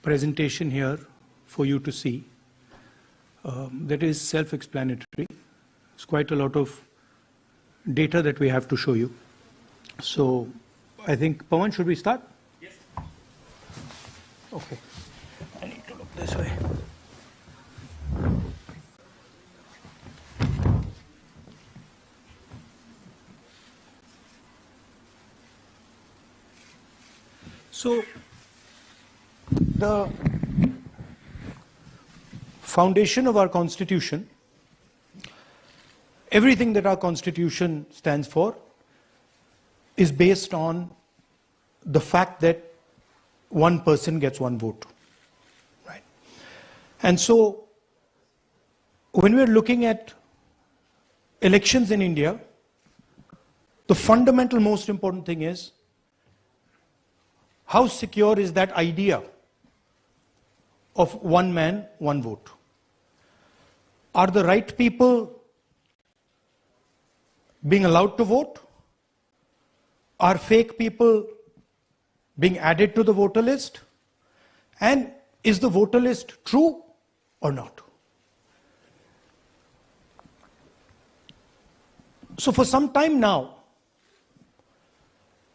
presentation here for you to see. That is self-explanatory. It's quite a lot of data that we have to show you. So I think, Pawan, should we start? Yes. Okay. I need to look this way. So the foundation of our Constitution, everything that our Constitution stands for, is based on the fact that one person gets one vote, right? And so when we're looking at elections in India, the fundamental most important thing is how secure is that idea of one man, one vote? Are the right people being allowed to vote? Are fake people being added to the voter list? And is the voter list true or not? So for some time now,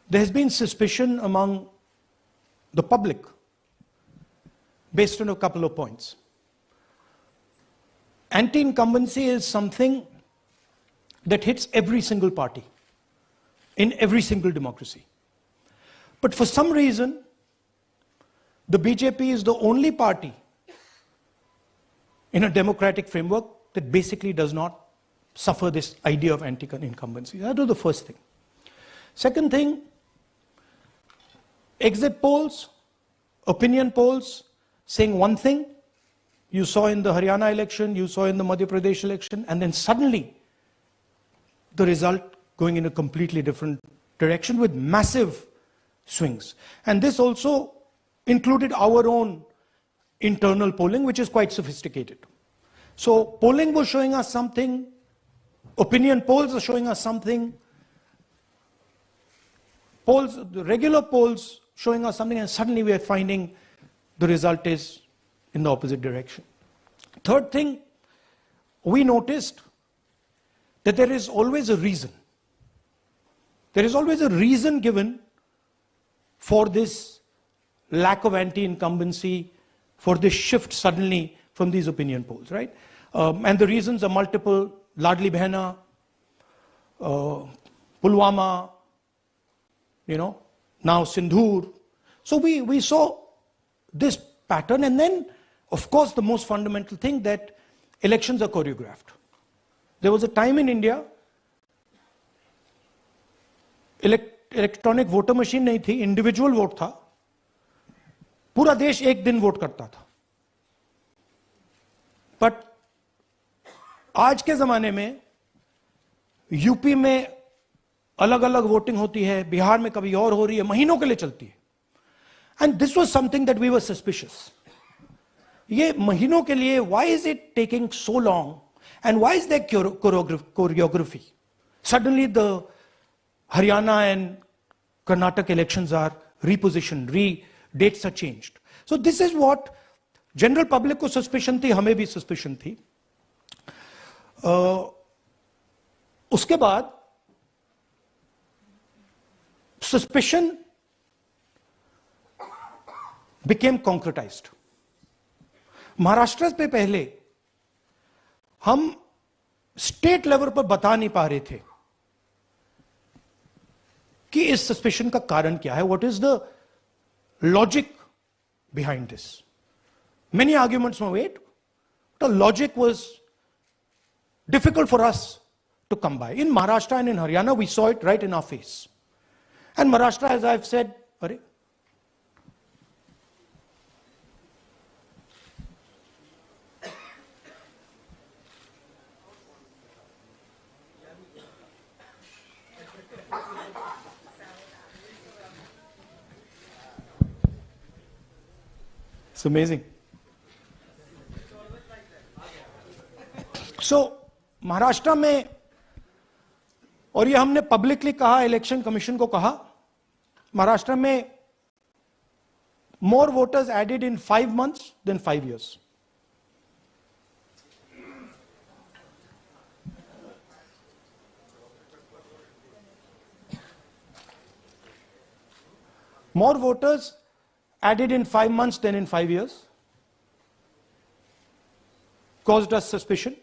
there has been suspicion among the public based on a couple of points. Anti-incumbency is something that hits every single party in every single democracy. But for some reason, the BJP is the only party in a democratic framework that basically does not suffer this idea of anti-incumbency. That was the first thing. Second thing, exit polls, opinion polls saying one thing, you saw in the Haryana election, you saw in the Madhya Pradesh election, and then suddenly the result going in a completely different direction with massive swings. And this also included our own internal polling, which is quite sophisticated. So polling was showing us something, opinion polls are showing us something, polls, the regular polls showing us something, and suddenly we are finding the result is in the opposite direction. Third thing, we noticed that there is always a reason. There is always a reason given for this lack of anti-incumbency, for this shift suddenly from these opinion polls, right? And the reasons are multiple: Ladli Behna, Pulwama, now Sindhur. So we saw this pattern, and then, of course, the most fundamental thing, that elections are choreographed. There was a time in India, electronic voter machine नहीं थी, individual vote था, पूरा देश एक दिन vote करता था. But आज के जमाने में यूपी में अलग अलग वोटिंग होती है, बिहार में कभी और हो रही है, महीनों के लिए चलती है. And this was something that we were suspicious. ये महीनों के लिए, why is it taking so long, and why is there choreography? Suddenly the Haryana and Karnataka elections are repositioned, dates are changed. So this is what general public को suspicion थी, हमें भी suspicion थी. उसके बाद suspicion became concretized. महाराष्ट्र पे पहले हम स्टेट लेवल पर बता नहीं पा रहे थे कि इस सस्पेशन का कारण क्या है, what is the logic behind this. Many arguments में weight, the logic was difficult for us to come by. In Maharashtra and in Haryana we saw it right in our face. And Maharashtra, as I have said, अरे It's amazing. So, Maharashtra में, और ये हमने publicly कहा, election commission को कहा, महाराष्ट्र में more voters added in 5 months than 5 years. More voters added in 5 months than in 5 years. Caused us suspicion.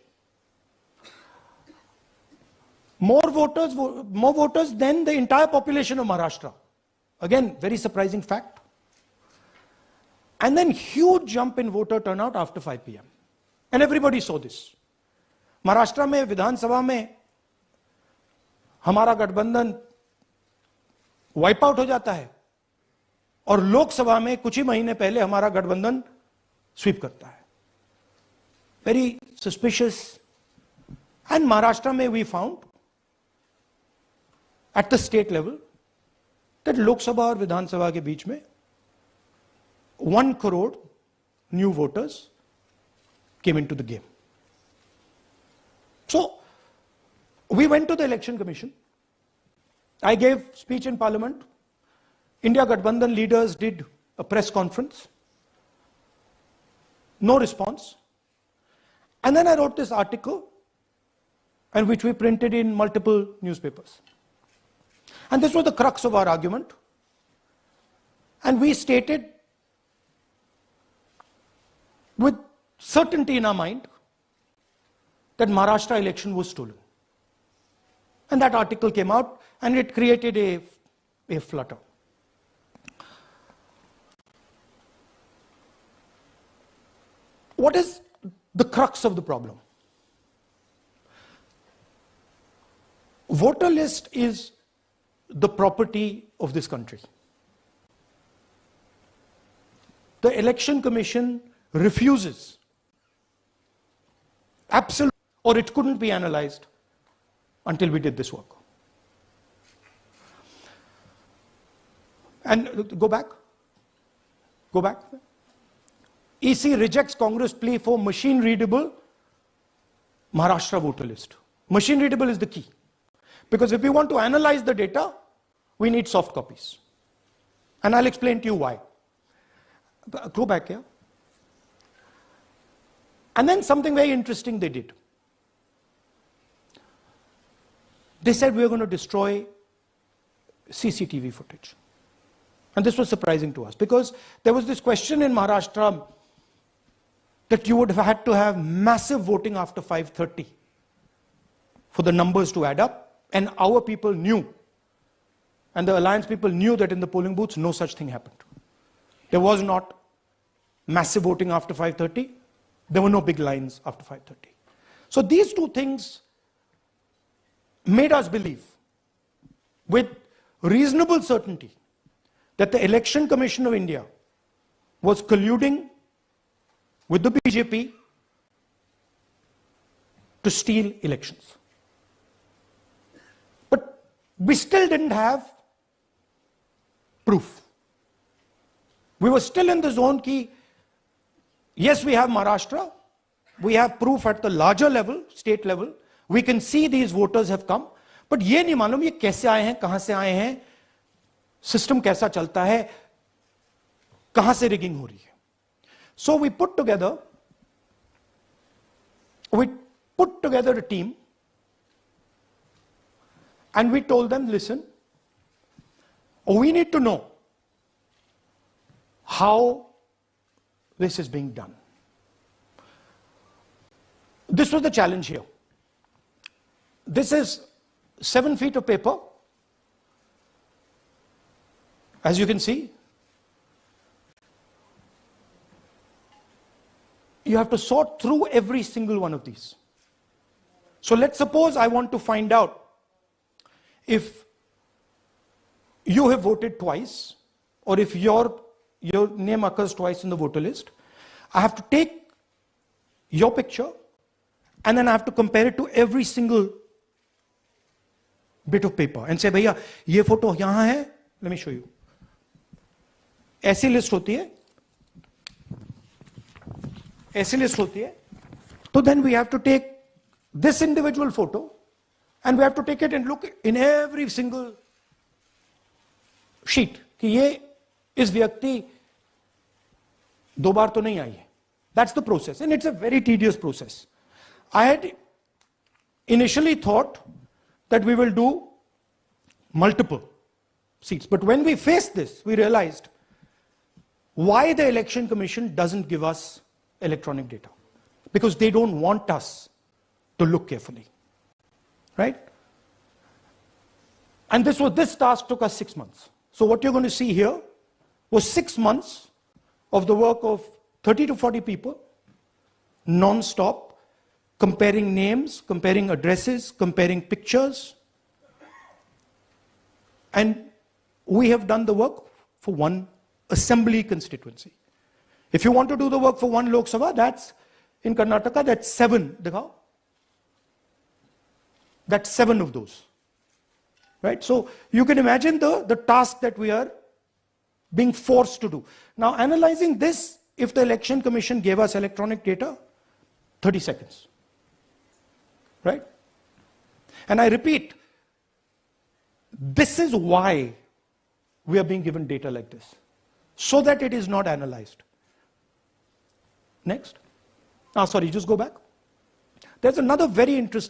More voters than the entire population of Maharashtra. Again, very surprising fact. And then huge jump in voter turnout after 5 p.m. And everybody saw this. Maharashtra में विधानसभा में हमारा गठबंधन wipe out हो जाता है और लोकसभा में कुछ ही महीने पहले हमारा गठबंधन स्वीप करता है. Very suspicious. And Maharashtra में we found at the state level that Lok Sabha और विधानसभा के बीच में 1 crore new voters came into the game. So we went to the election commission. I gave speech in parliament. India Gathbandhan leaders did a press conference. No response. And then I wrote this article, and which we printed in multiple newspapers. And this was the crux of our argument. And we stated with certainty in our mind that Maharashtra election was stolen. And that article came out, and it created a flutter. What is the crux of the problem? Voter list is the property of this country. The election commission refuses, absolutely, or it couldn't be analyzed until we did this work. And go back. EC rejects Congress plea for machine readable Maharashtra voter list. Machine readable is the key. Because if we want to analyze the data, we need soft copies. And I'll explain to you why. Go back here. And then something very interesting they did. They said we are going to destroy CCTV footage. And this was surprising to us because there was this question in Maharashtra that you would have had to have massive voting after 5:30 for the numbers to add up. And our people knew, and the alliance people knew that in the polling booths, no such thing happened. There was not massive voting after 5:30. There were no big lines after 5:30. So these two things made us believe with reasonable certainty that the Election Commission of India was colluding with the BJP to steal elections. But we still didn't have proof. We were still in the zone ki, yes, we have Maharashtra, we have proof at the larger level, state level, we can see these voters have come, but ये नहीं मालूम ये कैसे आए हैं, कहां से आए हैं, सिस्टम कैसा चलता है, कहां से रिगिंग हो रही है. So we put together a team and we told them, listen, we need to know how this is being done. This was the challenge here. This is 7 feet of paper. As you can see, you have to sort through every single one of these. So let's suppose I want to find out if you have voted twice or if your name occurs twice in the voter list. I have to take your picture and then I have to compare it to every single bit of paper and say, भैया ये photo यहां है, let me show you. ऐसी list होती है, ऐसी list होती है. So then we have to take this individual photo and we have to take it and look in every single sheet कि ये इस व्यक्ति दो बार तो नहीं आई है. That's the process, and it's a very tedious process. I had initially thought that we will do multiple seats, but when we faced this, we realized why the Election Commission doesn't give us electronic data. Because they don't want us to look carefully, right? And this task took us 6 months. So what you're going to see here was 6 months of the work of 30 to 40 people, non-stop, comparing names, comparing addresses, comparing pictures. And we have done the work for one assembly constituency. If you want to do the work for one Lok Sabha, that's in Karnataka, that's 7. Dikhao. That's 7 of those. Right? So you can imagine the task that we are being forced to do. Now analyzing this, if the Election Commission gave us electronic data, 30 seconds. Right? And I repeat, this is why we are being given data like this. So that it is not analyzed. Next. Sorry, just go back. There's another very interesting